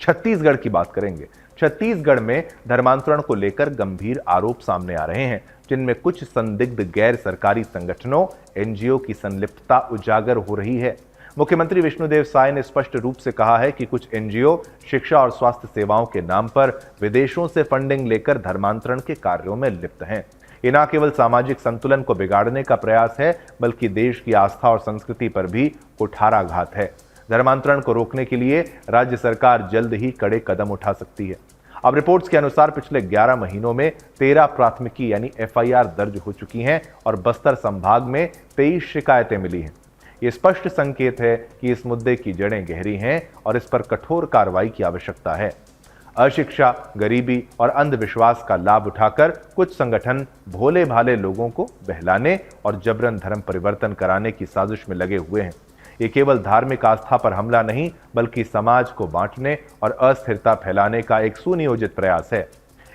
छत्तीसगढ़ की बात करेंगे। छत्तीसगढ़ में धर्मांतरण को लेकर गंभीर आरोप सामने आ रहे हैं, जिनमें कुछ संदिग्ध गैर सरकारी संगठनों एनजीओ की संलिप्तता उजागर हो रही है। मुख्यमंत्री विष्णुदेव साय ने स्पष्ट रूप से कहा है कि कुछ एनजीओ शिक्षा और स्वास्थ्य सेवाओं के नाम पर विदेशों से फंडिंग लेकर धर्मांतरण के कार्यों में लिप्त हैं। ये न केवल सामाजिक संतुलन को बिगाड़ने का प्रयास है, बल्कि देश की आस्था और संस्कृति पर भी कुठाराघात है। धर्मांतरण को रोकने के लिए राज्य सरकार जल्द ही कड़े कदम उठा सकती है। अब रिपोर्ट्स के अनुसार पिछले 11 महीनों में 13 प्राथमिकी यानी एफआईआर दर्ज हो चुकी हैं और बस्तर संभाग में 23 शिकायतें मिली हैं। ये स्पष्ट संकेत है कि इस मुद्दे की जड़ें गहरी हैं और इस पर कठोर कार्रवाई की आवश्यकता है। अशिक्षा, गरीबी और अंधविश्वास का लाभ उठाकर कुछ संगठन भोले भाले लोगों को बहलाने और जबरन धर्म परिवर्तन कराने की साजिश में लगे हुए हैं। ये केवल धार्मिक आस्था पर हमला नहीं, बल्कि समाज को बांटने और अस्थिरता फैलाने का एक सुनियोजित प्रयास है।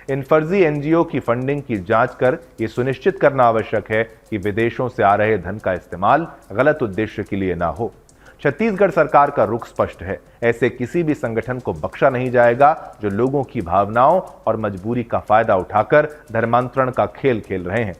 इन फर्जी एनजीओ की फंडिंग की जांच कर ये सुनिश्चित करना आवश्यक है कि विदेशों से आ रहे धन का इस्तेमाल गलत उद्देश्य के लिए ना हो। छत्तीसगढ़ सरकार का रुख स्पष्ट है। ऐसे किसी भी संगठन को बख्शा नहीं जाएगा जो लोगों की भावनाओं और मजबूरी का फायदा उठाकर धर्मांतरण का खेल खेल रहे हैं।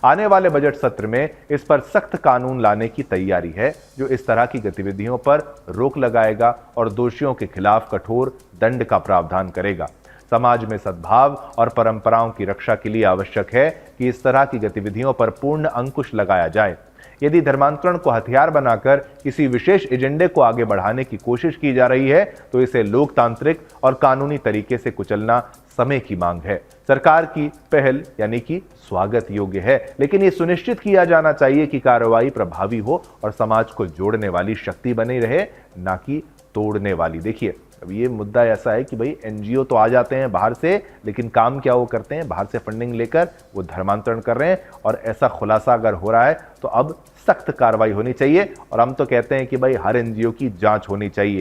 आने वाले बजट सत्र में इस पर सख्त कानून लाने की तैयारी है, जो इस तरह की गतिविधियों पर रोक लगाएगा और दोषियों के खिलाफ कठोर दंड का प्रावधान करेगा। समाज में सद्भाव और परंपराओं की रक्षा के लिए आवश्यक है कि इस तरह की गतिविधियों पर पूर्ण अंकुश लगाया जाए। यदि धर्मांतरण को हथियार बनाकर किसी विशेष एजेंडे को आगे बढ़ाने की कोशिश की जा रही है, तो इसे लोकतांत्रिक और कानूनी तरीके से कुचलना समय की मांग है। सरकार की पहल यानी कि स्वागत योग्य है, लेकिन ये सुनिश्चित किया जाना चाहिए कि कार्रवाई प्रभावी हो और समाज को जोड़ने वाली शक्ति बनी रहे, ना कि तोड़ने वाली। देखिए, अब ये मुद्दा ऐसा है कि भाई एनजीओ तो आ जाते हैं बाहर से, लेकिन काम क्या वो करते हैं, बाहर से फंडिंग लेकर वो धर्मांतरण कर रहे हैं। और ऐसा खुलासा अगर हो रहा है तो अब सख्त कार्रवाई होनी चाहिए। और हम तो कहते हैं कि भाई हर एनजीओ की जांच होनी चाहिए।